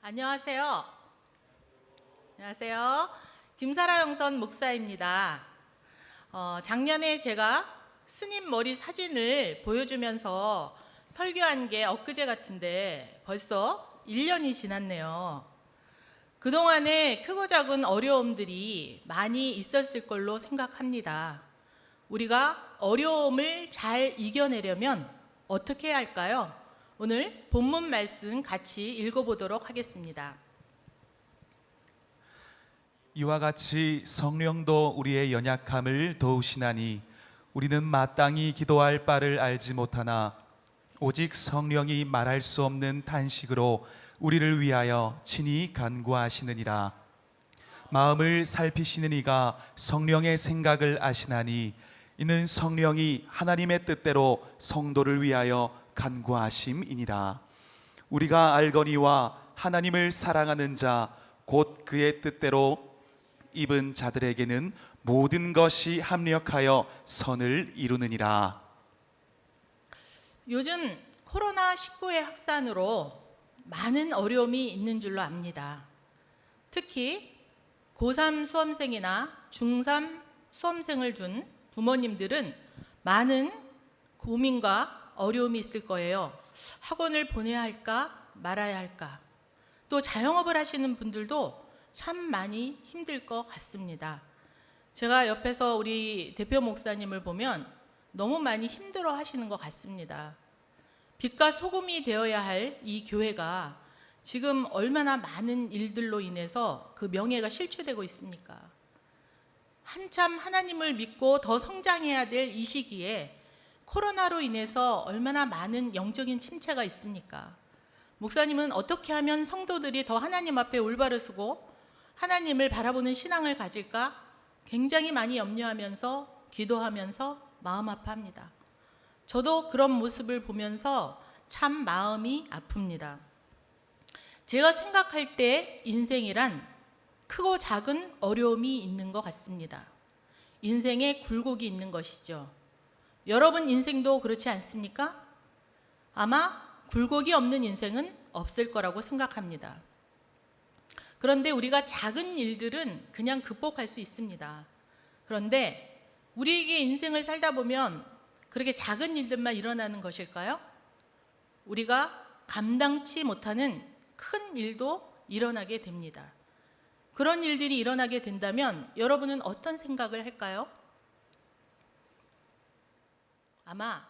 안녕하세요. 안녕하세요. 김사라 영선 목사입니다. 작년에 제가 스님 머리 사진을 보여주면서 설교한 게 엊그제 같은데 벌써 1년이 지났네요. 그동안에 크고 작은 어려움들이 많이 있었을 걸로 생각합니다. 우리가 어려움을 잘 이겨내려면 어떻게 해야 할까요? 오늘 본문 말씀 같이 읽어보도록 하겠습니다. 이와 같이 성령도 우리의 연약함을 도우시나니 우리는 마땅히 기도할 바를 알지 못하나 오직 성령이 말할 수 없는 탄식으로 우리를 위하여 친히 간구하시느니라. 마음을 살피시는 이가 성령의 생각을 아시나니 이는 성령이 하나님의 뜻대로 성도를 위하여 간구하심이니라. 우리가 알거니와 하나님을 사랑하는 자 곧 그의 뜻대로 입은 자들에게는 모든 것이 합력하여 선을 이루느니라. 요즘 코로나19의 확산으로 많은 어려움이 있는 줄로 압니다. 특히 고3 수험생이나 중3 수험생을 둔 부모님들은 많은 고민과 어려움이 있을 거예요. 학원을 보내야 할까 말아야 할까. 또 자영업을 하시는 분들도 참 많이 힘들 것 같습니다. 제가 옆에서 우리 대표 목사님을 보면 너무 많이 힘들어 하시는 것 같습니다. 빛과 소금이 되어야 할 이 교회가 지금 얼마나 많은 일들로 인해서 그 명예가 실추되고 있습니까? 한참 하나님을 믿고 더 성장해야 될 이 시기에 코로나로 인해서 얼마나 많은 영적인 침체가 있습니까? 목사님은 어떻게 하면 성도들이 더 하나님 앞에 올바로 서고 하나님을 바라보는 신앙을 가질까 굉장히 많이 염려하면서 기도하면서 마음 아파합니다. 저도 그런 모습을 보면서 참 마음이 아픕니다. 제가 생각할 때 인생이란 크고 작은 어려움이 있는 것 같습니다. 인생에 굴곡이 있는 것이죠. 여러분 인생도 그렇지 않습니까? 아마 굴곡이 없는 인생은 없을 거라고 생각합니다. 그런데 우리가 작은 일들은 그냥 극복할 수 있습니다. 그런데 우리에게 인생을 살다 보면 그렇게 작은 일들만 일어나는 것일까요? 우리가 감당치 못하는 큰 일도 일어나게 됩니다. 그런 일들이 일어나게 된다면 여러분은 어떤 생각을 할까요? 아마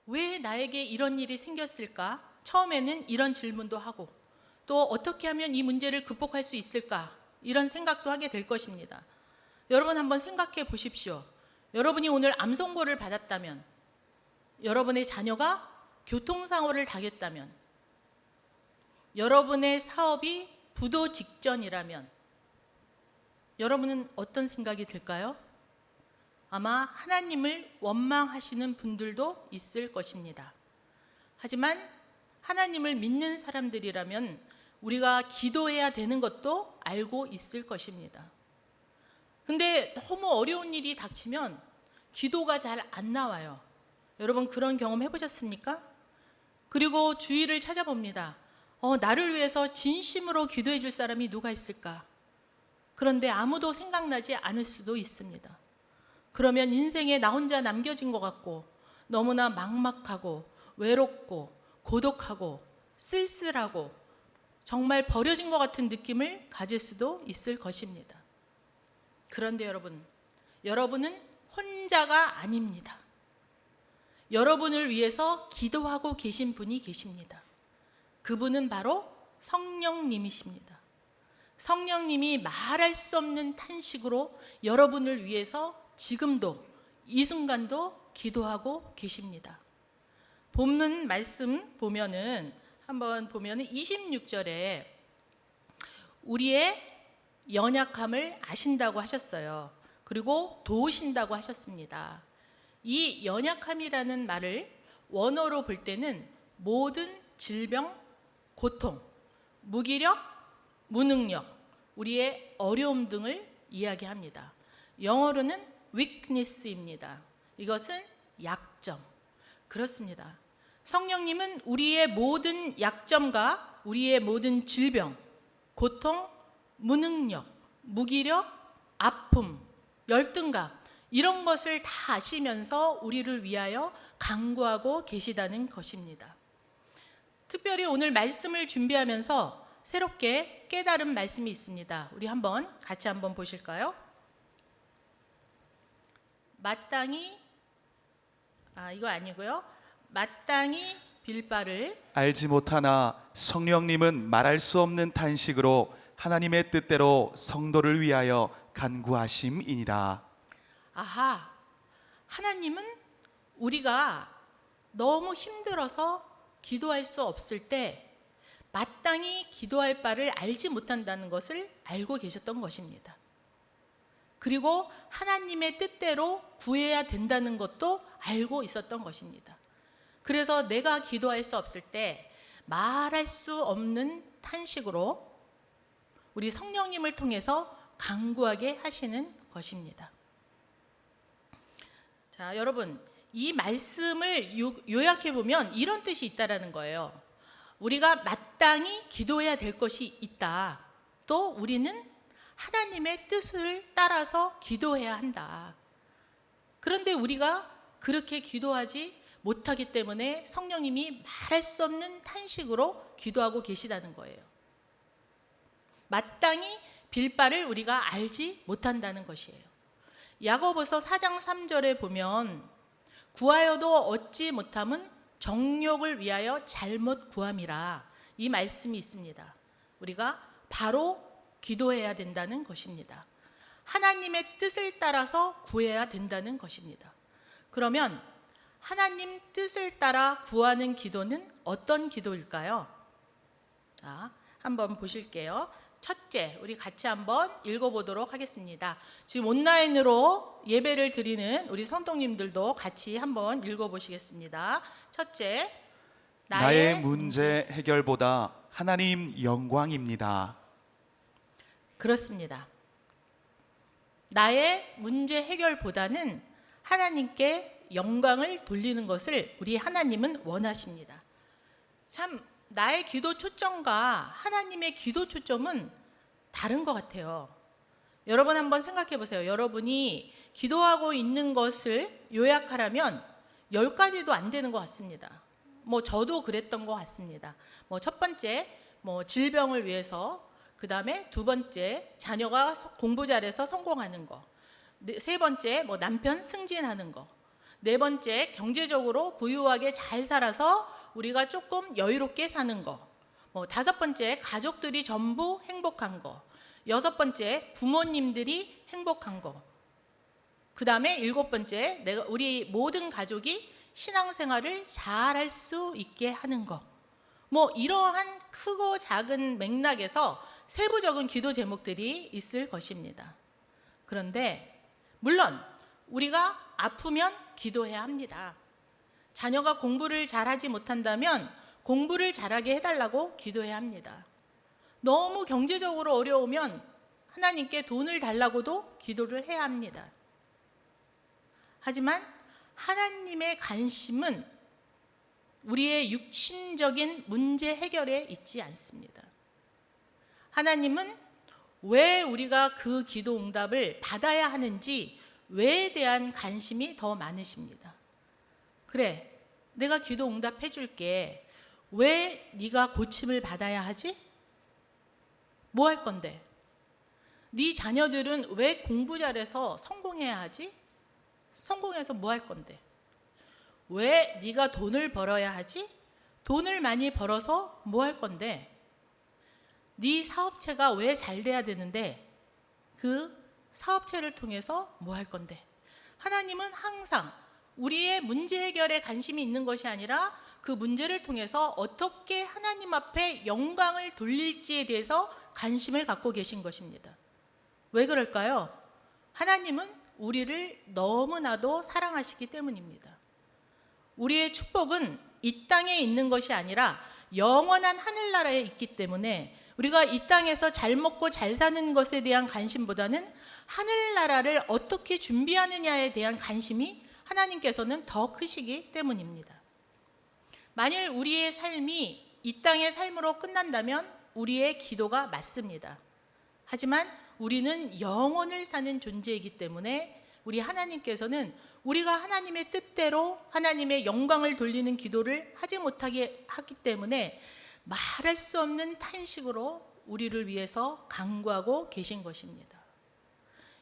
왜 나에게 이런 일이 생겼을까? 처음에는 이런 질문도 하고 또 어떻게 하면 이 문제를 극복할 수 있을까? 이런 생각도 하게 될 것입니다. 여러분 한번 생각해 보십시오. 여러분이 오늘 암 선고를 받았다면, 여러분의 자녀가 교통사고를 당했다면, 여러분의 사업이 부도 직전이라면 여러분은 어떤 생각이 들까요? 아마 하나님을 원망하시는 분들도 있을 것입니다. 하지만 하나님을 믿는 사람들이라면 우리가 기도해야 되는 것도 알고 있을 것입니다. 근데 너무 어려운 일이 닥치면 기도가 잘 안 나와요. 여러분 그런 경험 해보셨습니까? 그리고 주위를 찾아봅니다. 나를 위해서 진심으로 기도해 줄 사람이 누가 있을까? 그런데 아무도 생각나지 않을 수도 있습니다. 그러면 인생에 나 혼자 남겨진 것 같고 너무나 막막하고 외롭고 고독하고 쓸쓸하고 정말 버려진 것 같은 느낌을 가질 수도 있을 것입니다. 그런데 여러분은 혼자가 아닙니다. 여러분을 위해서 기도하고 계신 분이 계십니다. 그분은 바로 성령님이십니다. 성령님이 말할 수 없는 탄식으로 여러분을 위해서 지금도 이 순간도 기도하고 계십니다. 본문 말씀 한번 보면은 26절에 우리의 연약함을 아신다고 하셨어요. 그리고 도우신다고 하셨습니다. 이 연약함이라는 말을 원어로 볼 때는 모든 질병, 고통, 무기력, 무능력, 우리의 어려움 등을 이야기합니다. 영어로는 weakness입니다. 이것은 약점. 그렇습니다. 성령님은 우리의 모든 약점과 우리의 모든 질병, 고통, 무능력, 무기력, 아픔, 열등감 이런 것을 다 아시면서 우리를 위하여 간구하고 계시다는 것입니다. 특별히 오늘 말씀을 준비하면서 새롭게 깨달은 말씀이 있습니다. 우리 같이 한번 보실까요? 이거 아니고요. 마땅히 빌 바를 알지 못하나 성령님은 말할 수 없는 탄식으로 하나님의 뜻대로 성도를 위하여 간구하심이니라. 아하, 하나님은 우리가 너무 힘들어서 기도할 수 없을 때 마땅히 기도할 바를 알지 못한다는 것을 알고 계셨던 것입니다. 그리고 하나님의 뜻대로 구해야 된다는 것도 알고 있었던 것입니다. 그래서 내가 기도할 수 없을 때 말할 수 없는 탄식으로 우리 성령님을 통해서 간구하게 하시는 것입니다. 자, 여러분, 이 말씀을 요약해 보면 이런 뜻이 있다라는 거예요. 우리가 마땅히 기도해야 될 것이 있다. 또 우리는 하나님의 뜻을 따라서 기도해야 한다. 그런데 우리가 그렇게 기도하지 못하기 때문에 성령님이 말할 수 없는 탄식으로 기도하고 계시다는 거예요. 마땅히 빌 바를 우리가 알지 못한다는 것이에요. 야고보서 4장 3절에 보면 구하여도 얻지 못함은 정욕을 위하여 잘못 구함이라 이 말씀이 있습니다. 우리가 바로 기도해야 된다는 것입니다. 하나님의 뜻을 따라서 구해야 된다는 것입니다. 그러면 하나님 뜻을 따라 구하는 기도는 어떤 기도일까요? 자, 한번 보실게요. 첫째, 우리 같이 한번 읽어보도록 하겠습니다. 지금 온라인으로 예배를 드리는 우리 성도님들도 같이 한번 읽어보시겠습니다. 첫째, 나의 문제 해결보다 하나님 영광입니다. 그렇습니다. 나의 문제 해결보다는 하나님께 영광을 돌리는 것을 우리 하나님은 원하십니다. 참 나의 기도 초점과 하나님의 기도 초점은 다른 것 같아요. 여러분 한번 생각해 보세요. 여러분이 기도하고 있는 것을 요약하라면 10가지도 안 되는 것 같습니다. 저도 그랬던 것 같습니다. 첫 번째, 질병을 위해서, 그 다음에 두 번째, 자녀가 공부 잘해서 성공하는 거, 세 번째, 남편 승진하는 거, 네 번째, 경제적으로 부유하게 잘 살아서 우리가 조금 여유롭게 사는 거, 다섯 번째, 가족들이 전부 행복한 거, 여섯 번째, 부모님들이 행복한 거, 그 다음에 일곱 번째, 우리 모든 가족이 신앙생활을 잘 할 수 있게 하는 거. 이러한 크고 작은 맥락에서 세부적인 기도 제목들이 있을 것입니다. 그런데 물론 우리가 아프면 기도해야 합니다. 자녀가 공부를 잘하지 못한다면 공부를 잘하게 해달라고 기도해야 합니다. 너무 경제적으로 어려우면 하나님께 돈을 달라고도 기도를 해야 합니다. 하지만 하나님의 관심은 우리의 육신적인 문제 해결에 있지 않습니다. 하나님은 왜 우리가 그 기도 응답을 받아야 하는지 왜에 대한 관심이 더 많으십니다. 그래, 내가 기도 응답해 줄게. 왜 네가 고침을 받아야 하지? 뭐 할 건데? 네 자녀들은 왜 공부 잘해서 성공해야 하지? 성공해서 뭐 할 건데? 왜 네가 돈을 벌어야 하지? 돈을 많이 벌어서 뭐 할 건데? 네 사업체가 왜 잘 돼야 되는데 그 사업체를 통해서 뭐 할 건데? 하나님은 항상 우리의 문제 해결에 관심이 있는 것이 아니라 그 문제를 통해서 어떻게 하나님 앞에 영광을 돌릴지에 대해서 관심을 갖고 계신 것입니다. 왜 그럴까요? 하나님은 우리를 너무나도 사랑하시기 때문입니다. 우리의 축복은 이 땅에 있는 것이 아니라 영원한 하늘나라에 있기 때문에 우리가 이 땅에서 잘 먹고 잘 사는 것에 대한 관심보다는 하늘나라를 어떻게 준비하느냐에 대한 관심이 하나님께서는 더 크시기 때문입니다. 만일 우리의 삶이 이 땅의 삶으로 끝난다면 우리의 기도가 맞습니다. 하지만 우리는 영원을 사는 존재이기 때문에 우리 하나님께서는 우리가 하나님의 뜻대로 하나님의 영광을 돌리는 기도를 하지 못하게 하기 때문에 말할 수 없는 탄식으로 우리를 위해서 간구하고 계신 것입니다.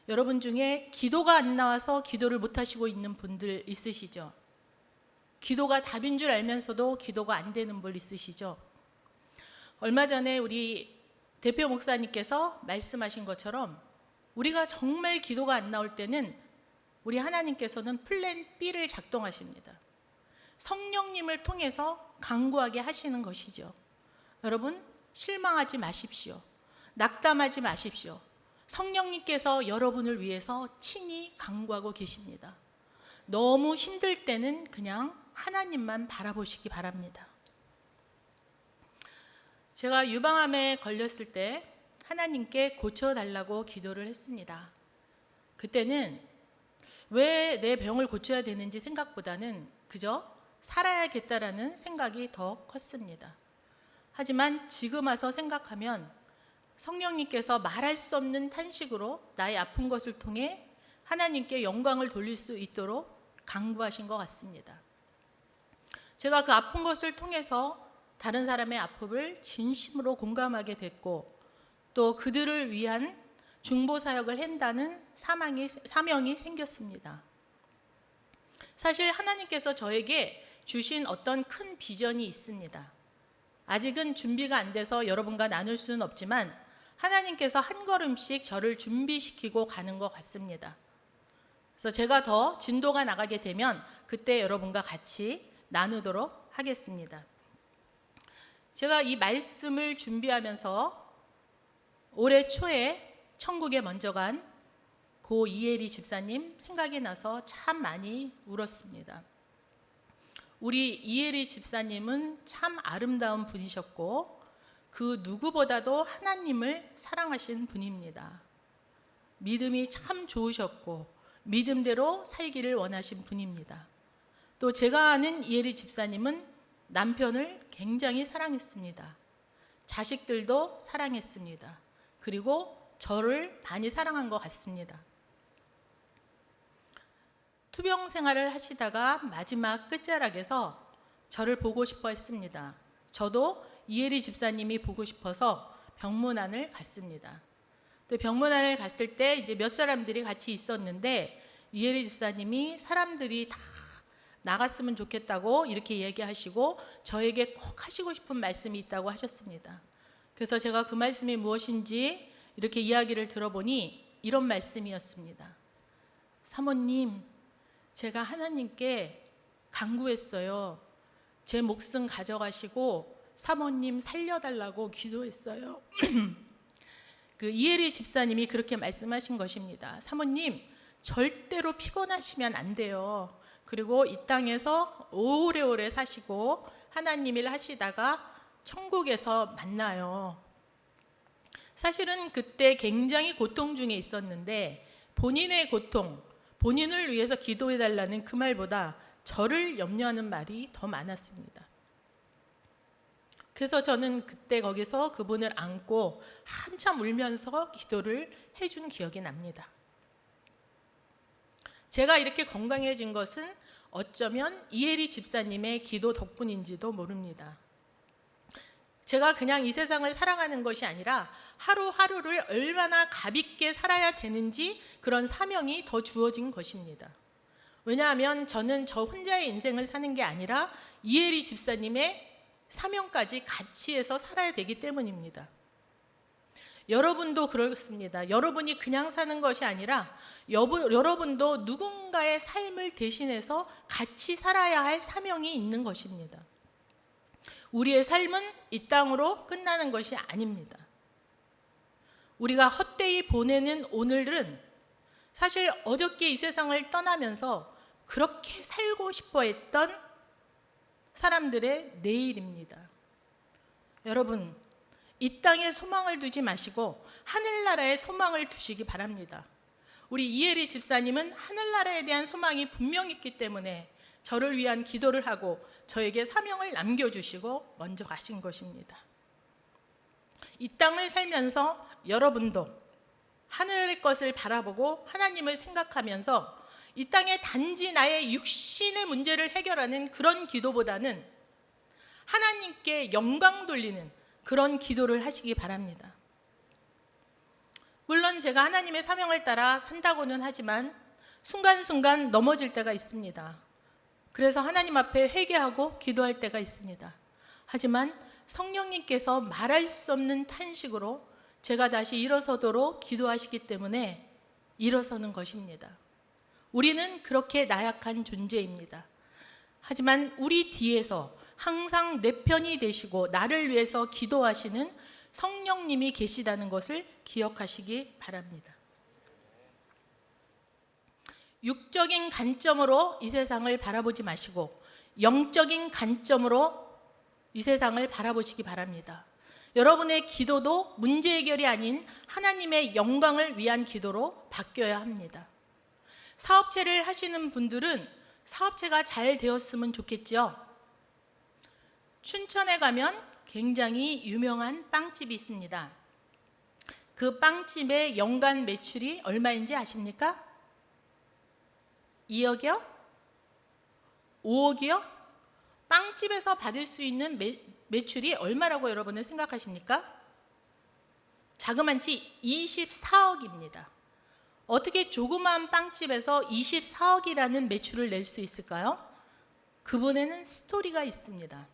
여러분 중에 기도가 안 나와서 기도를 못 하시고 있는 분들 있으시죠? 기도가 답인 줄 알면서도 기도가 안 되는 분 있으시죠? 얼마 전에 우리 대표 목사님께서 말씀하신 것처럼 우리가 정말 기도가 안 나올 때는 우리 하나님께서는 플랜 B를 작동하십니다. 성령님을 통해서 간구하게 하시는 것이죠. 여러분, 실망하지 마십시오. 낙담하지 마십시오. 성령님께서 여러분을 위해서 친히 간구하고 계십니다. 너무 힘들 때는 그냥 하나님만 바라보시기 바랍니다. 제가 유방암에 걸렸을 때 하나님께 고쳐달라고 기도를 했습니다. 그때는 왜 내 병을 고쳐야 되는지 생각보다는 그저 살아야겠다라는 생각이 더 컸습니다. 하지만 지금 와서 생각하면 성령님께서 말할 수 없는 탄식으로 나의 아픈 것을 통해 하나님께 영광을 돌릴 수 있도록 간구하신 것 같습니다. 제가 그 아픈 것을 통해서 다른 사람의 아픔을 진심으로 공감하게 됐고 또 그들을 위한 중보사역을 한다는 사명이 생겼습니다. 사실 하나님께서 저에게 주신 어떤 큰 비전이 있습니다. 아직은 준비가 안 돼서 여러분과 나눌 수는 없지만 하나님께서 한 걸음씩 저를 준비시키고 가는 것 같습니다. 그래서 제가 더 진도가 나가게 되면 그때 여러분과 같이 나누도록 하겠습니다. 제가 이 말씀을 준비하면서 올해 초에 천국에 먼저 간 고 이혜리 집사님 생각이 나서 참 많이 울었습니다. 우리 이혜리 집사님은 참 아름다운 분이셨고 그 누구보다도 하나님을 사랑하신 분입니다. 믿음이 참 좋으셨고 믿음대로 살기를 원하신 분입니다. 또 제가 아는 이혜리 집사님은 남편을 굉장히 사랑했습니다. 자식들도 사랑했습니다. 그리고 저를 많이 사랑한 것 같습니다. 투병 생활을 하시다가 마지막 끝자락에서 저를 보고 싶어 했습니다. 저도 이혜리 집사님이 보고 싶어서 병문안을 갔습니다. 병문안을 갔을 때 이제 몇 사람들이 같이 있었는데 이혜리 집사님이 사람들이 다 나갔으면 좋겠다고 이렇게 얘기하시고 저에게 꼭 하시고 싶은 말씀이 있다고 하셨습니다. 그래서 제가 그 말씀이 무엇인지 이렇게 이야기를 들어보니 이런 말씀이었습니다. 사모님, 제가 하나님께 간구했어요. 제 목숨 가져가시고 사모님 살려달라고 기도했어요. 그 이혜리 집사님이 그렇게 말씀하신 것입니다. 사모님, 절대로 피곤하시면 안 돼요. 그리고 이 땅에서 오래오래 사시고 하나님 일 하시다가 천국에서 만나요. 사실은 그때 굉장히 고통 중에 있었는데 본인의 고통, 본인을 위해서 기도해달라는 그 말보다 저를 염려하는 말이 더 많았습니다. 그래서 저는 그때 거기서 그분을 안고 한참 울면서 기도를 해준 기억이 납니다. 제가 이렇게 건강해진 것은 어쩌면 이혜리 집사님의 기도 덕분인지도 모릅니다. 제가 그냥 이 세상을 살아가는 것이 아니라 하루하루를 얼마나 가볍게 살아야 되는지 그런 사명이 더 주어진 것입니다. 왜냐하면 저는 저 혼자의 인생을 사는 게 아니라 이혜리 집사님의 사명까지 같이 해서 살아야 되기 때문입니다. 여러분도 그렇습니다. 여러분이 그냥 사는 것이 아니라 여러분도 누군가의 삶을 대신해서 같이 살아야 할 사명이 있는 것입니다. 우리의 삶은 이 땅으로 끝나는 것이 아닙니다. 우리가 헛되이 보내는 오늘은 사실 어저께 이 세상을 떠나면서 그렇게 살고 싶어 했던 사람들의 내일입니다. 여러분, 이 땅에 소망을 두지 마시고 하늘나라에 소망을 두시기 바랍니다. 우리 이혜리 집사님은 하늘나라에 대한 소망이 분명히 있기 때문에 저를 위한 기도를 하고 저에게 사명을 남겨주시고 먼저 가신 것입니다. 이 땅을 살면서 여러분도 하늘의 것을 바라보고 하나님을 생각하면서 이 땅에 단지 나의 육신의 문제를 해결하는 그런 기도보다는 하나님께 영광 돌리는 그런 기도를 하시기 바랍니다. 물론 제가 하나님의 사명을 따라 산다고는 하지만 순간순간 넘어질 때가 있습니다. 그래서 하나님 앞에 회개하고 기도할 때가 있습니다. 하지만 성령님께서 말할 수 없는 탄식으로 제가 다시 일어서도록 기도하시기 때문에 일어서는 것입니다. 우리는 그렇게 나약한 존재입니다. 하지만 우리 뒤에서 항상 내 편이 되시고 나를 위해서 기도하시는 성령님이 계시다는 것을 기억하시기 바랍니다. 육적인 관점으로 이 세상을 바라보지 마시고 영적인 관점으로 이 세상을 바라보시기 바랍니다. 여러분의 기도도 문제 해결이 아닌 하나님의 영광을 위한 기도로 바뀌어야 합니다. 사업체를 하시는 분들은 사업체가 잘 되었으면 좋겠죠. 춘천에 가면 굉장히 유명한 빵집이 있습니다. 그 빵집의 연간 매출이 얼마인지 아십니까? 2억이요? 5억이요? 빵집에서 받을 수 있는 매출이 얼마라고 여러분은 생각하십니까? 자그만치 24억입니다. 어떻게 조그마한 빵집에서 24억이라는 매출을 낼 수 있을까요? 그분에는 스토리가 있습니다.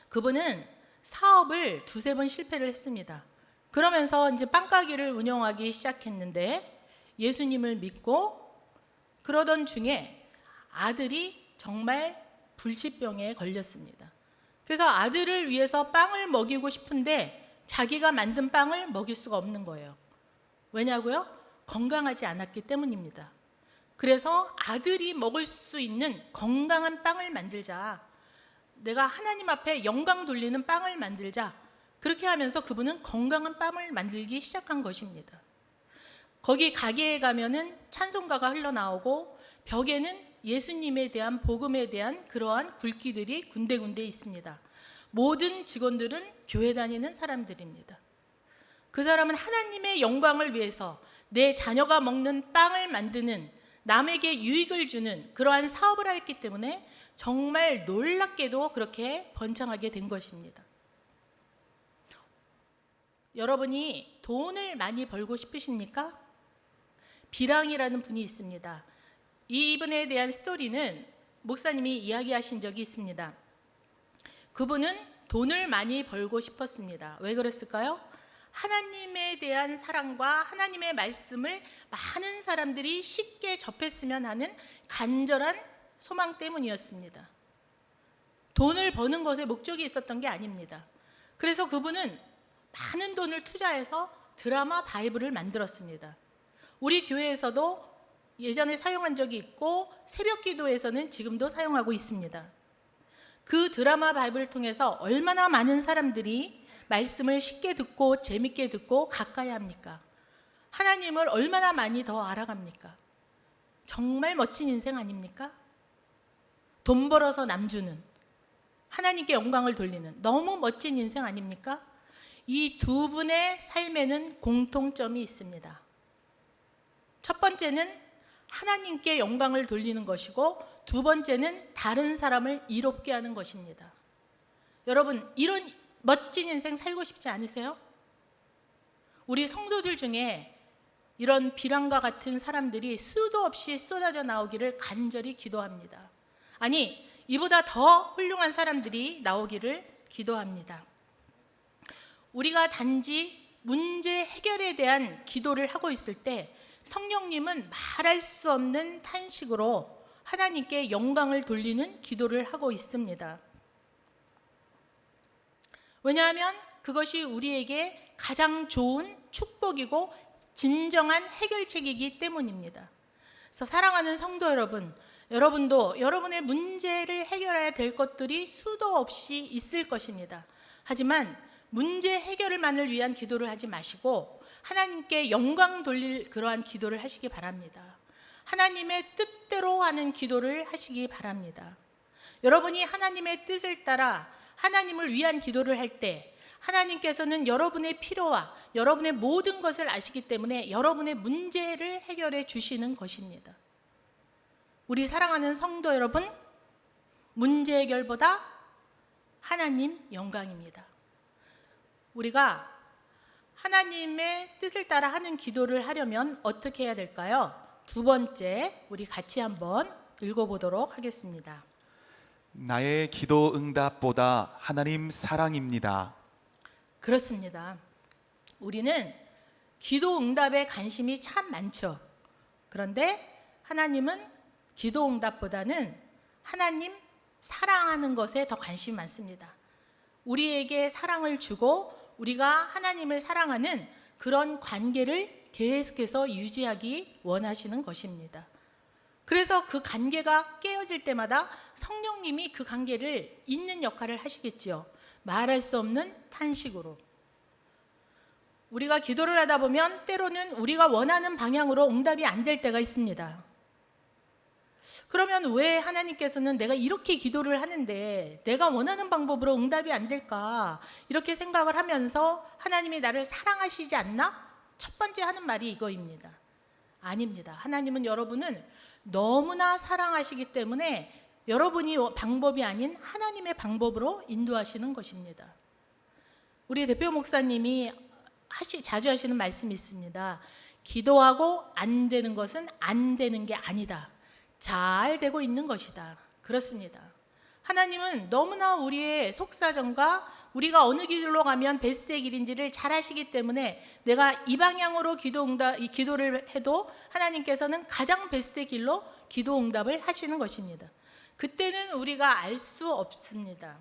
그분은 사업을 두세 번 실패를 했습니다. 그러면서 이제 빵가게를 운영하기 시작했는데 예수님을 믿고 그러던 중에 아들이 정말 불치병에 걸렸습니다. 그래서 아들을 위해서 빵을 먹이고 싶은데 자기가 만든 빵을 먹일 수가 없는 거예요. 왜냐고요? 건강하지 않았기 때문입니다. 그래서 아들이 먹을 수 있는 건강한 빵을 만들자. 내가 하나님 앞에 영광 돌리는 빵을 만들자. 그렇게 하면서 그분은 건강한 빵을 만들기 시작한 것입니다. 거기 가게에 가면은 찬송가가 흘러나오고 벽에는 예수님에 대한 복음에 대한 그러한 굵기들이 군데군데 있습니다. 모든 직원들은 교회 다니는 사람들입니다. 그 사람은 하나님의 영광을 위해서 내 자녀가 먹는 빵을 만드는 남에게 유익을 주는 그러한 사업을 했기 때문에 정말 놀랍게도 그렇게 번창하게 된 것입니다. 여러분이 돈을 많이 벌고 싶으십니까? 비랑이라는 분이 있습니다. 이분에 대한 스토리는 목사님이 이야기하신 적이 있습니다. 그분은 돈을 많이 벌고 싶었습니다. 왜 그랬을까요? 하나님에 대한 사랑과 하나님의 말씀을 많은 사람들이 쉽게 접했으면 하는 간절한 소망 때문이었습니다. 돈을 버는 것에 목적이 있었던 게 아닙니다. 그래서 그분은 많은 돈을 투자해서 드라마 바이블을 만들었습니다. 우리 교회에서도 예전에 사용한 적이 있고 새벽 기도에서는 지금도 사용하고 있습니다. 그 드라마 바이블을 통해서 얼마나 많은 사람들이 말씀을 쉽게 듣고 재밌게 듣고 가까이 합니까? 하나님을 얼마나 많이 더 알아갑니까? 정말 멋진 인생 아닙니까? 돈 벌어서 남 주는, 하나님께 영광을 돌리는 너무 멋진 인생 아닙니까? 이 두 분의 삶에는 공통점이 있습니다. 첫 번째는 하나님께 영광을 돌리는 것이고 두 번째는 다른 사람을 이롭게 하는 것입니다. 여러분, 이런 멋진 인생 살고 싶지 않으세요? 우리 성도들 중에 이런 비랑과 같은 사람들이 수도 없이 쏟아져 나오기를 간절히 기도합니다. 아니, 이보다 더 훌륭한 사람들이 나오기를 기도합니다. 우리가 단지 문제 해결에 대한 기도를 하고 있을 때 성령님은 말할 수 없는 탄식으로 하나님께 영광을 돌리는 기도를 하고 있습니다. 왜냐하면 그것이 우리에게 가장 좋은 축복이고 진정한 해결책이기 때문입니다. 그래서 사랑하는 성도 여러분, 여러분도 여러분의 문제를 해결해야 될 것들이 수도 없이 있을 것입니다. 하지만 문제 해결만을 위한 기도를 하지 마시고 하나님께 영광 돌릴 그러한 기도를 하시기 바랍니다. 하나님의 뜻대로 하는 기도를 하시기 바랍니다. 여러분이 하나님의 뜻을 따라 하나님을 위한 기도를 할 때 하나님께서는 여러분의 필요와 여러분의 모든 것을 아시기 때문에 여러분의 문제를 해결해 주시는 것입니다. 우리 사랑하는 성도 여러분, 문제 해결보다 하나님 영광입니다. 우리가 하나님의 뜻을 따라 하는 기도를 하려면 어떻게 해야 될까요? 두 번째, 우리 같이 한번 읽어보도록 하겠습니다. 나의 기도 응답보다 하나님 사랑입니다. 그렇습니다. 우리는 기도 응답에 관심이 참 많죠. 그런데 하나님은 기도 응답보다는 하나님 사랑하는 것에 더 관심이 많습니다. 우리에게 사랑을 주고 우리가 하나님을 사랑하는 그런 관계를 계속해서 유지하기 원하시는 것입니다. 그래서 그 관계가 깨어질 때마다 성령님이 그 관계를 잇는 역할을 하시겠지요. 말할 수 없는 탄식으로. 우리가 기도를 하다 보면 때로는 우리가 원하는 방향으로 응답이 안 될 때가 있습니다. 그러면 왜 하나님께서는 내가 이렇게 기도를 하는데 내가 원하는 방법으로 응답이 안 될까? 이렇게 생각을 하면서 하나님이 나를 사랑하시지 않나? 첫 번째 하는 말이 이거입니다. 아닙니다. 하나님은 여러분을 너무나 사랑하시기 때문에 여러분이 방법이 아닌 하나님의 방법으로 인도하시는 것입니다. 우리 대표 목사님이 자주 하시는 말씀이 있습니다. 기도하고 안 되는 것은 안 되는 게 아니다. 잘 되고 있는 것이다. 그렇습니다. 하나님은 너무나 우리의 속사정과 우리가 어느 길로 가면 베스트의 길인지를 잘 아시기 때문에 내가 이 방향으로 기도를 해도 하나님께서는 가장 베스트의 길로 기도 응답을 하시는 것입니다. 그때는 우리가 알 수 없습니다.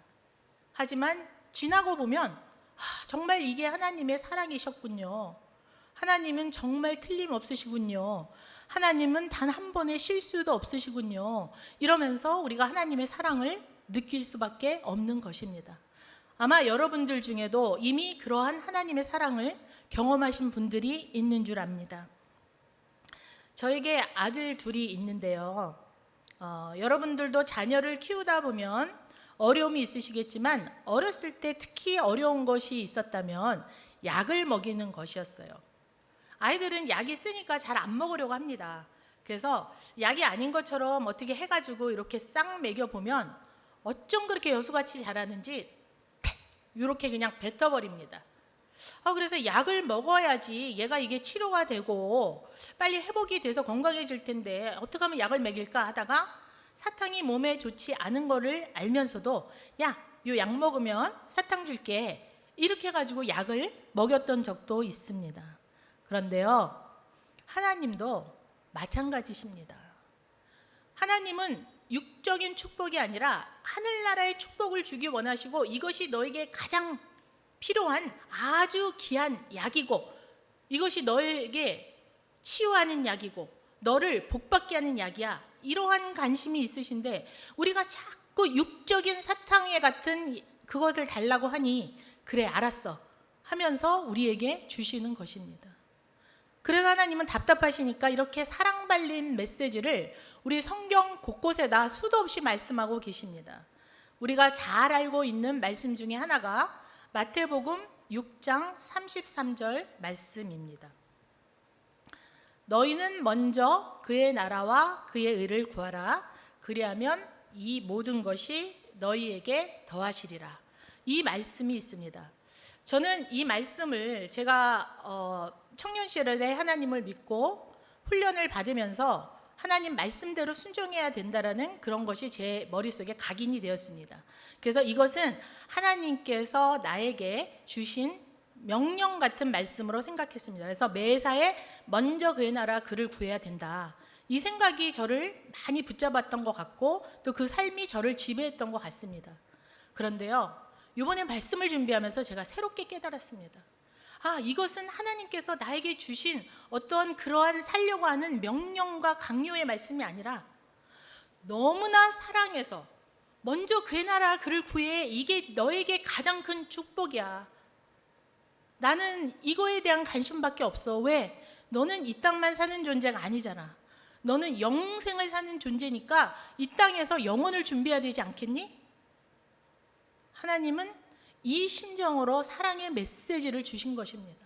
하지만 지나고 보면 정말 이게 하나님의 사랑이셨군요. 하나님은 정말 틀림없으시군요. 하나님은 단 한 번의 실수도 없으시군요. 이러면서 우리가 하나님의 사랑을 느낄 수밖에 없는 것입니다. 아마 여러분들 중에도 이미 그러한 하나님의 사랑을 경험하신 분들이 있는 줄 압니다. 저에게 아들 둘이 있는데요. 여러분들도 자녀를 키우다 보면 어려움이 있으시겠지만 어렸을 때 특히 어려운 것이 있었다면 약을 먹이는 것이었어요. 아이들은 약이 쓰니까 잘 안 먹으려고 합니다. 그래서 약이 아닌 것처럼 어떻게 해가지고 이렇게 싹 먹여보면 어쩜 그렇게 여수같이 자라는지 이렇게 그냥 뱉어버립니다. 그래서 약을 먹어야지 얘가 이게 치료가 되고 빨리 회복이 돼서 건강해질 텐데 어떻게 하면 약을 먹일까 하다가 사탕이 몸에 좋지 않은 거를 알면서도 야, 요 약 먹으면 사탕 줄게 이렇게 해가지고 약을 먹였던 적도 있습니다. 그런데요, 하나님도 마찬가지십니다. 하나님은 육적인 축복이 아니라 하늘나라의 축복을 주기 원하시고 이것이 너에게 가장 필요한 아주 귀한 약이고 이것이 너에게 치유하는 약이고 너를 복받게 하는 약이야. 이러한 관심이 있으신데 우리가 자꾸 육적인 사탕에 같은 그것을 달라고 하니 그래 알았어 하면서 우리에게 주시는 것입니다. 그래서 하나님은 답답하시니까 이렇게 사랑 발린 메시지를 우리 성경 곳곳에다 수도 없이 말씀하고 계십니다. 우리가 잘 알고 있는 말씀 중에 하나가 마태복음 6장 33절 말씀입니다. 너희는 먼저 그의 나라와 그의 의를 구하라. 그리하면 이 모든 것이 너희에게 더하시리라. 이 말씀이 있습니다. 저는 이 말씀을 제가 청년 시절에 하나님을 믿고 훈련을 받으면서 하나님 말씀대로 순종해야 된다라는 그런 것이 제 머릿속에 각인이 되었습니다. 그래서 이것은 하나님께서 나에게 주신 명령 같은 말씀으로 생각했습니다. 그래서 매사에 먼저 그의 나라 그를 구해야 된다. 이 생각이 저를 많이 붙잡았던 것 같고 또 그 삶이 저를 지배했던 것 같습니다. 그런데요, 이번에 말씀을 준비하면서 제가 새롭게 깨달았습니다. 이것은 하나님께서 나에게 주신 어떤 그러한 살려고 하는 명령과 강요의 말씀이 아니라 너무나 사랑해서 먼저 그의 나라 그를 구해. 이게 너에게 가장 큰 축복이야. 나는 이거에 대한 관심밖에 없어. 왜? 너는 이 땅만 사는 존재가 아니잖아. 너는 영생을 사는 존재니까 이 땅에서 영혼을 준비해야 되지 않겠니? 하나님은 이 심정으로 사랑의 메시지를 주신 것입니다.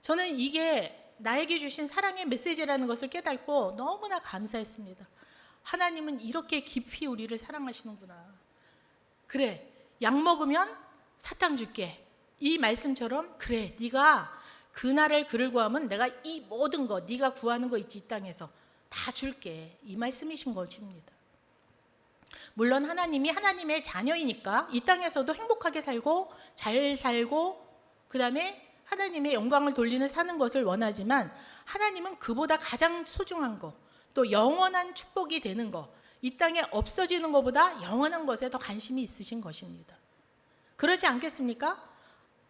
저는 이게 나에게 주신 사랑의 메시지라는 것을 깨닫고 너무나 감사했습니다. 하나님은 이렇게 깊이 우리를 사랑하시는구나. 그래, 약 먹으면 사탕 줄게. 이 말씀처럼 그래, 네가 그날을 그를 구하면 내가 이 모든 것, 네가 구하는 거 있지 이 땅에서 다 줄게. 이 말씀이신 것입니다. 물론 하나님이 하나님의 자녀이니까 이 땅에서도 행복하게 살고 잘 살고 그 다음에 하나님의 영광을 돌리는 사는 것을 원하지만 하나님은 그보다 가장 소중한 거, 또 영원한 축복이 되는 거, 이 땅에 없어지는 것보다 영원한 것에 더 관심이 있으신 것입니다. 그러지 않겠습니까?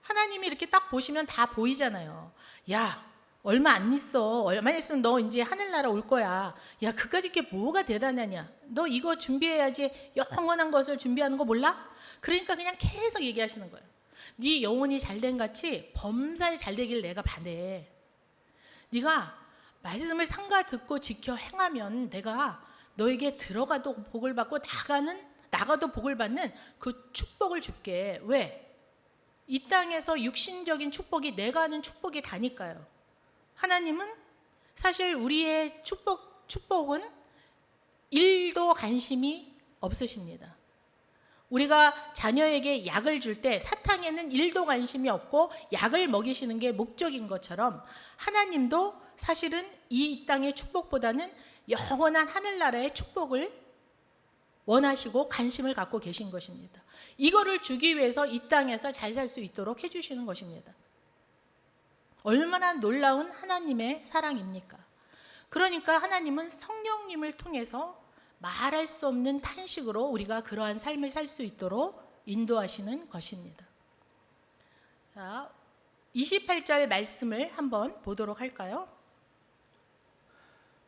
하나님이 이렇게 딱 보시면 다 보이잖아요. 야, 얼마 안 있어. 얼마 있으면 너 이제 하늘나라 올 거야. 야, 그까짓 게 뭐가 대단하냐. 너 이거 준비해야지. 영원한 것을 준비하는 거 몰라? 그러니까 그냥 계속 얘기하시는 거예요. 네 영혼이 잘된 같이 범사에 잘되길 내가 바래. 네가 말씀을 삼가 듣고 지켜 행하면 내가 너에게 들어가도 복을 받고 나가도 복을 받는 그 축복을 줄게. 왜? 이 땅에서 육신적인 축복이 내가 하는 축복이 다니까요. 하나님은 사실 우리의 축복은 일도 관심이 없으십니다. 우리가 자녀에게 약을 줄 때 사탕에는 일도 관심이 없고 약을 먹이시는 게 목적인 것처럼 하나님도 사실은 이 땅의 축복보다는 영원한 하늘나라의 축복을 원하시고 관심을 갖고 계신 것입니다. 이거를 주기 위해서 이 땅에서 잘 살 수 있도록 해주시는 것입니다. 얼마나 놀라운 하나님의 사랑입니까? 그러니까 하나님은 성령님을 통해서 말할 수 없는 탄식으로 우리가 그러한 삶을 살 수 있도록 인도하시는 것입니다. 자, 28절 말씀을 한번 보도록 할까요?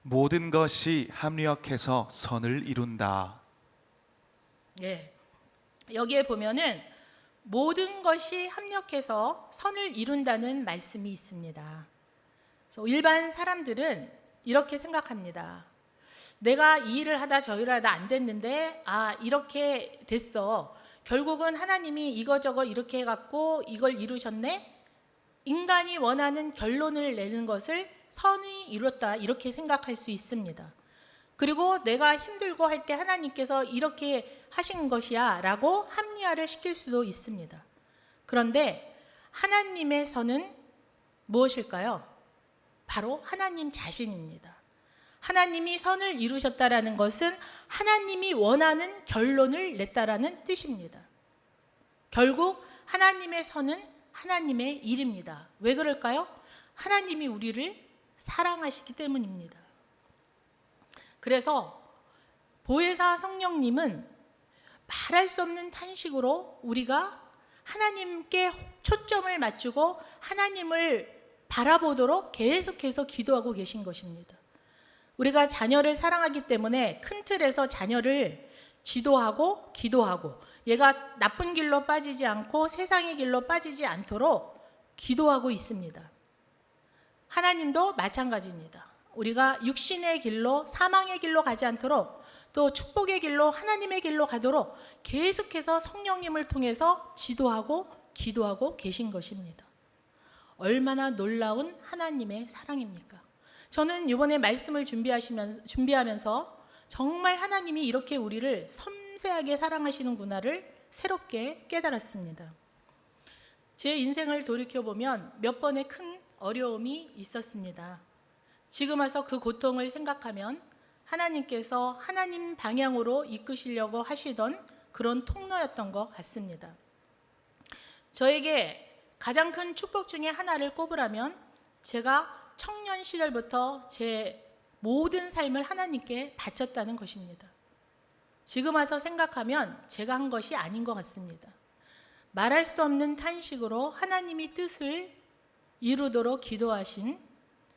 모든 것이 합력해서 선을 이룬다. 네, 여기에 보면은 모든 것이 합력해서 선을 이룬다는 말씀이 있습니다. 그래서 일반 사람들은 이렇게 생각합니다. 내가 이 일을 하다 저 일을 하다 안 됐는데 이렇게 됐어. 결국은 하나님이 이거저거 이렇게 해갖고 이걸 이루셨네. 인간이 원하는 결론을 내는 것을 선이 이뤘다 이렇게 생각할 수 있습니다. 그리고 내가 힘들고 할 때 하나님께서 이렇게 하신 것이야 라고 합리화를 시킬 수도 있습니다. 그런데 하나님의 선은 무엇일까요? 바로 하나님 자신입니다. 하나님이 선을 이루셨다라는 것은 하나님이 원하는 결론을 냈다라는 뜻입니다. 결국 하나님의 선은 하나님의 일입니다. 왜 그럴까요? 하나님이 우리를 사랑하시기 때문입니다. 그래서 보혜사 성령님은 말할 수 없는 탄식으로 우리가 하나님께 초점을 맞추고 하나님을 바라보도록 계속해서 기도하고 계신 것입니다. 우리가 자녀를 사랑하기 때문에 큰 틀에서 자녀를 지도하고 기도하고 얘가 나쁜 길로 빠지지 않고 세상의 길로 빠지지 않도록 기도하고 있습니다. 하나님도 마찬가지입니다. 우리가 육신의 길로 사망의 길로 가지 않도록 또 축복의 길로 하나님의 길로 가도록 계속해서 성령님을 통해서 지도하고 기도하고 계신 것입니다. 얼마나 놀라운 하나님의 사랑입니까? 저는 이번에 말씀을 준비하면서 정말 하나님이 이렇게 우리를 섬세하게 사랑하시는구나를 새롭게 깨달았습니다. 제 인생을 돌이켜보면 몇 번의 큰 어려움이 있었습니다. 지금 와서 그 고통을 생각하면 하나님께서 하나님 방향으로 이끄시려고 하시던 그런 통로였던 것 같습니다. 저에게 가장 큰 축복 중에 하나를 꼽으라면 제가 청년 시절부터 제 모든 삶을 하나님께 바쳤다는 것입니다. 지금 와서 생각하면 제가 한 것이 아닌 것 같습니다. 말할 수 없는 탄식으로 하나님이 뜻을 이루도록 기도하신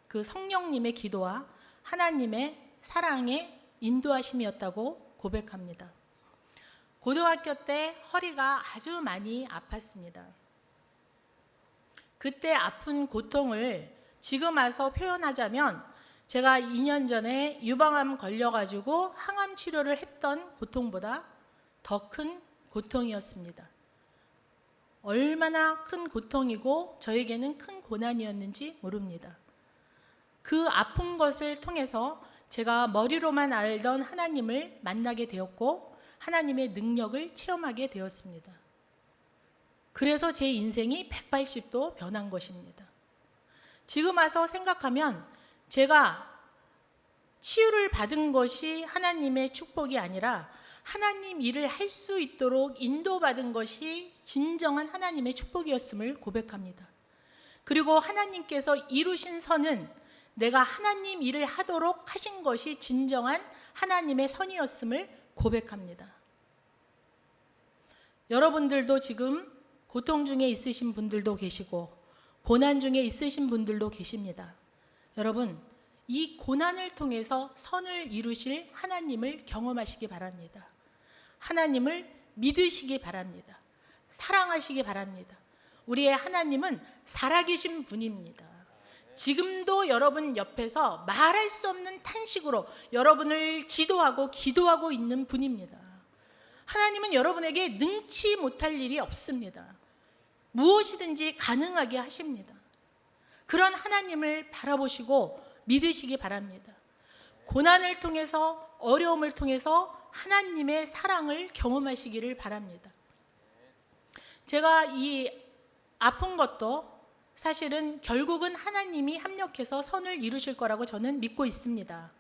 그 성령님의 기도와 하나님의 사랑의 인도하심이었다고 고백합니다. 고등학교 때 허리가 아주 많이 아팠습니다. 그때 아픈 고통을 지금 와서 표현하자면 제가 2년 전에 유방암 걸려가지고 항암 치료를 했던 고통보다 더 큰 고통이었습니다. 얼마나 큰 고통이고 저에게는 큰 고난이었는지 모릅니다. 그 아픈 것을 통해서 제가 머리로만 알던 하나님을 만나게 되었고 하나님의 능력을 체험하게 되었습니다. 그래서 제 인생이 180도 변한 것입니다. 지금 와서 생각하면 제가 치유를 받은 것이 하나님의 축복이 아니라 하나님 일을 할 수 있도록 인도받은 것이 진정한 하나님의 축복이었음을 고백합니다. 그리고 하나님께서 이루신 선은 내가 하나님 일을 하도록 하신 것이 진정한 하나님의 선이었음을 고백합니다. 여러분들도 지금 고통 중에 있으신 분들도 계시고 고난 중에 있으신 분들도 계십니다. 여러분, 이 고난을 통해서 선을 이루실 하나님을 경험하시기 바랍니다. 하나님을 믿으시기 바랍니다. 사랑하시기 바랍니다. 우리의 하나님은 살아계신 분입니다. 지금도 여러분 옆에서 말할 수 없는 탄식으로 여러분을 지도하고 기도하고 있는 분입니다. 하나님은 여러분에게 능치 못할 일이 없습니다. 무엇이든지 가능하게 하십니다. 그런 하나님을 바라보시고 믿으시기 바랍니다. 고난을 통해서, 어려움을 통해서 하나님의 사랑을 경험하시기를 바랍니다. 제가 이 아픈 것도 사실은 결국은 하나님이 합력해서 선을 이루실 거라고 저는 믿고 있습니다.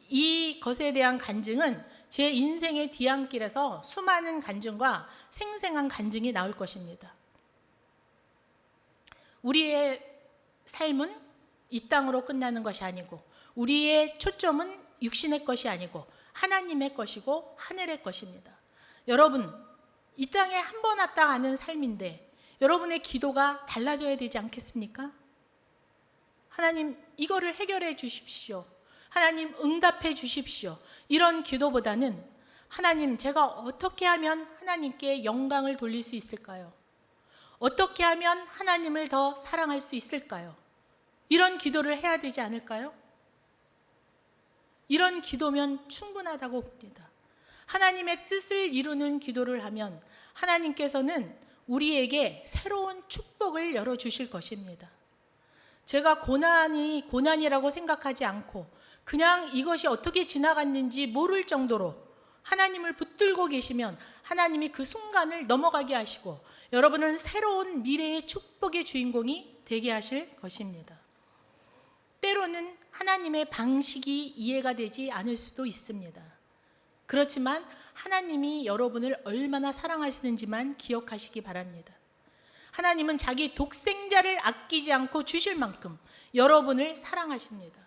이 것에 대한 간증은 제 인생의 뒤안길에서 수많은 간증과 생생한 간증이 나올 것입니다. 우리의 삶은 이 땅으로 끝나는 것이 아니고 우리의 초점은 육신의 것이 아니고 하나님의 것이고 하늘의 것입니다. 여러분, 이 땅에 한 번 왔다 가는 삶인데 여러분의 기도가 달라져야 되지 않겠습니까? 하나님, 이거를 해결해 주십시오. 하나님, 응답해 주십시오. 이런 기도보다는 하나님, 제가 어떻게 하면 하나님께 영광을 돌릴 수 있을까요? 어떻게 하면 하나님을 더 사랑할 수 있을까요? 이런 기도를 해야 되지 않을까요? 이런 기도면 충분하다고 봅니다. 하나님의 뜻을 이루는 기도를 하면 하나님께서는 우리에게 새로운 축복을 열어주실 것입니다. 제가 고난이 고난이라고 생각하지 않고 그냥 이것이 어떻게 지나갔는지 모를 정도로 하나님을 붙들고 계시면 하나님이 그 순간을 넘어가게 하시고 여러분은 새로운 미래의 축복의 주인공이 되게 하실 것입니다. 때로는 하나님의 방식이 이해가 되지 않을 수도 있습니다. 그렇지만 하나님이 여러분을 얼마나 사랑하시는지만 기억하시기 바랍니다. 하나님은 자기 독생자를 아끼지 않고 주실 만큼 여러분을 사랑하십니다.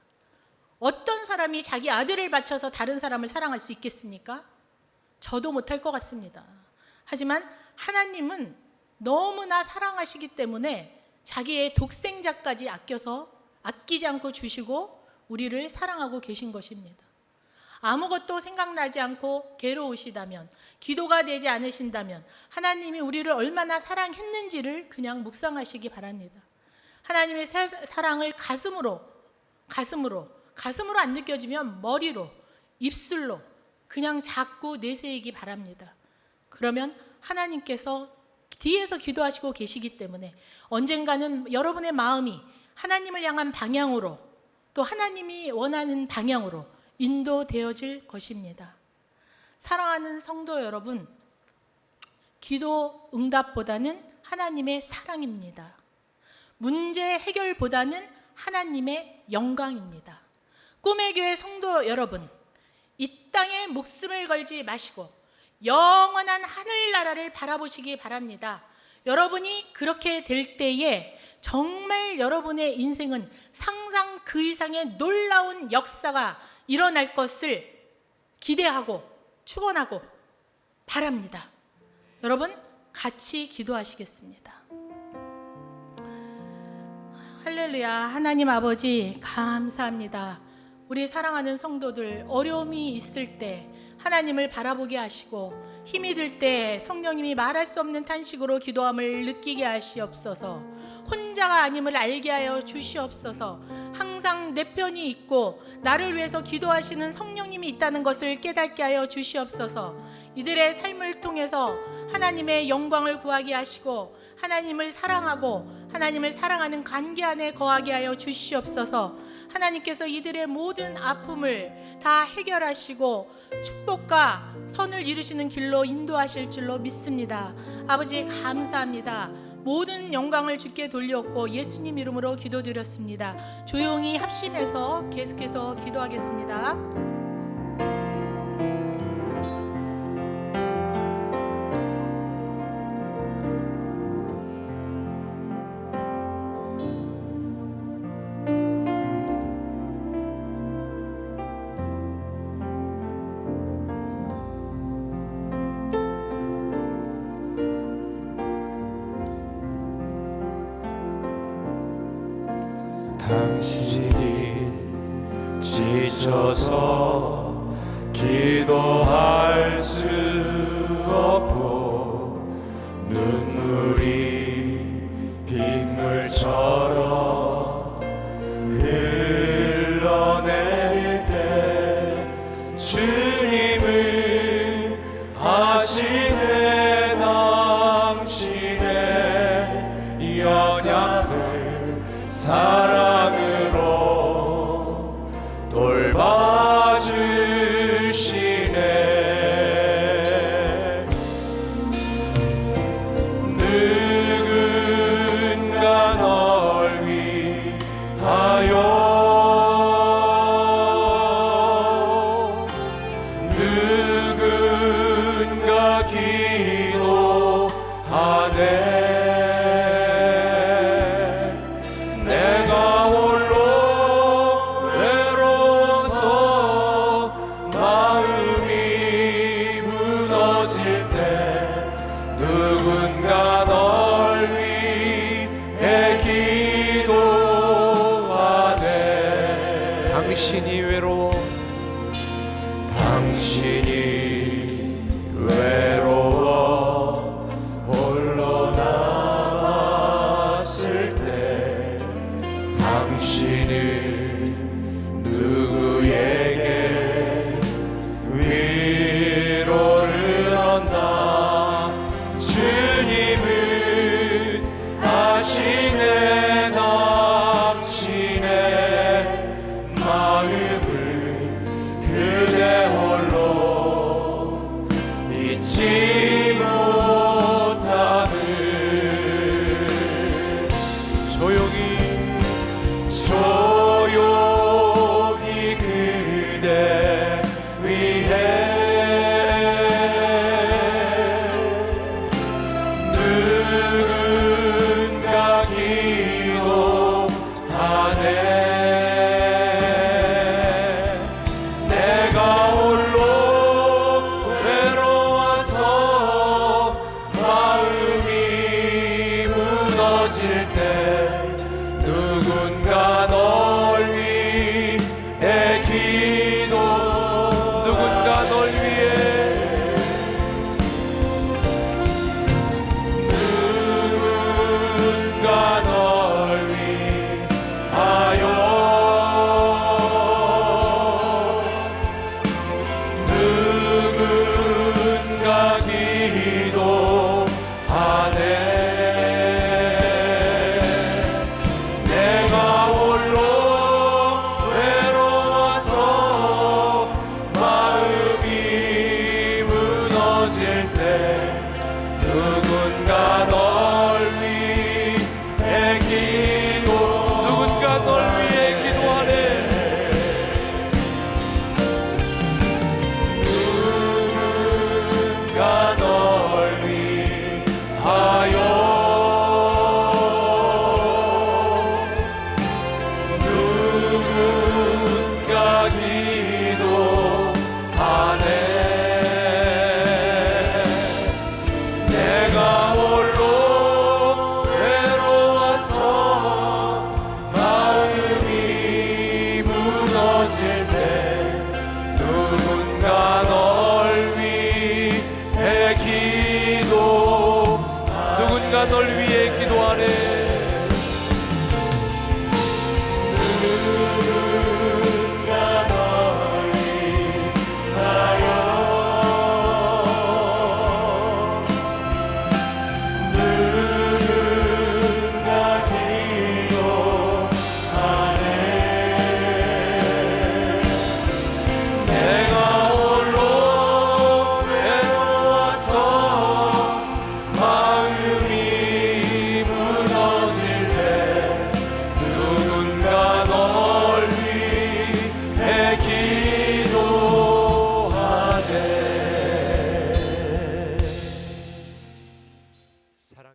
어떤 사람이 자기 아들을 바쳐서 다른 사람을 사랑할 수 있겠습니까? 저도 못할 것 같습니다. 하지만 하나님은 너무나 사랑하시기 때문에 자기의 독생자까지 아끼지 않고 주시고 우리를 사랑하고 계신 것입니다. 아무것도 생각나지 않고 괴로우시다면, 기도가 되지 않으신다면 하나님이 우리를 얼마나 사랑했는지를 그냥 묵상하시기 바랍니다. 하나님의 사랑을 가슴으로 안 느껴지면 머리로, 입술로 그냥 자꾸 내세이기 바랍니다. 그러면 하나님께서 뒤에서 기도하시고 계시기 때문에 언젠가는 여러분의 마음이 하나님을 향한 방향으로 또 하나님이 원하는 방향으로 인도되어질 것입니다. 사랑하는 성도 여러분, 기도 응답보다는 하나님의 사랑입니다. 문제 해결보다는 하나님의 영광입니다. 꿈의 교회 성도 여러분, 이 땅에 목숨을 걸지 마시고 영원한 하늘나라를 바라보시기 바랍니다. 여러분이 그렇게 될 때에 정말 여러분의 인생은 상상 그 이상의 놀라운 역사가 일어날 것을 기대하고 축원하고 바랍니다. 여러분, 같이 기도하시겠습니다. 할렐루야. 하나님 아버지 감사합니다. 우리 사랑하는 성도들 어려움이 있을 때 하나님을 바라보게 하시고 힘이 들 때 성령님이 말할 수 없는 탄식으로 기도함을 느끼게 하시옵소서. 혼자가 아님을 알게 하여 주시옵소서. 항상 내 편이 있고 나를 위해서 기도하시는 성령님이 있다는 것을 깨닫게 하여 주시옵소서. 이들의 삶을 통해서 하나님의 영광을 구하게 하시고 하나님을 사랑하고 하나님을 사랑하는 관계 안에 거하게 하여 주시옵소서. 하나님께서 이들의 모든 아픔을 다 해결하시고 축복과 선을 이루시는 길로 인도하실 줄로 믿습니다. 아버지 감사합니다. 모든 영광을 주께 돌렸고 예수님 이름으로 기도드렸습니다. 조용히 합심해서 계속해서 기도하겠습니다. 당신이 지쳐서 기도할 수 없고 눈물이 빗물처럼 흘러내릴 때 주님은 아시네. 당신의 연약을 사랑으로 돌봐주시네. 누군가 널 위하여 누군가 기도하네. 내가 홀로 외로워서 마음이 무너질 때 누군가 널 위해 기도하네. 당신이 외로워 홀로 남았을 때 당신은 누구에게 위로를 얻나. 주님은 아시네. 당신의 마음을 그대 홀로 잊지 못하는. 조용히 그대 위해 누군가 기도하네. 내가 홀로 외로워서 마음이 무너질 때 누군가 너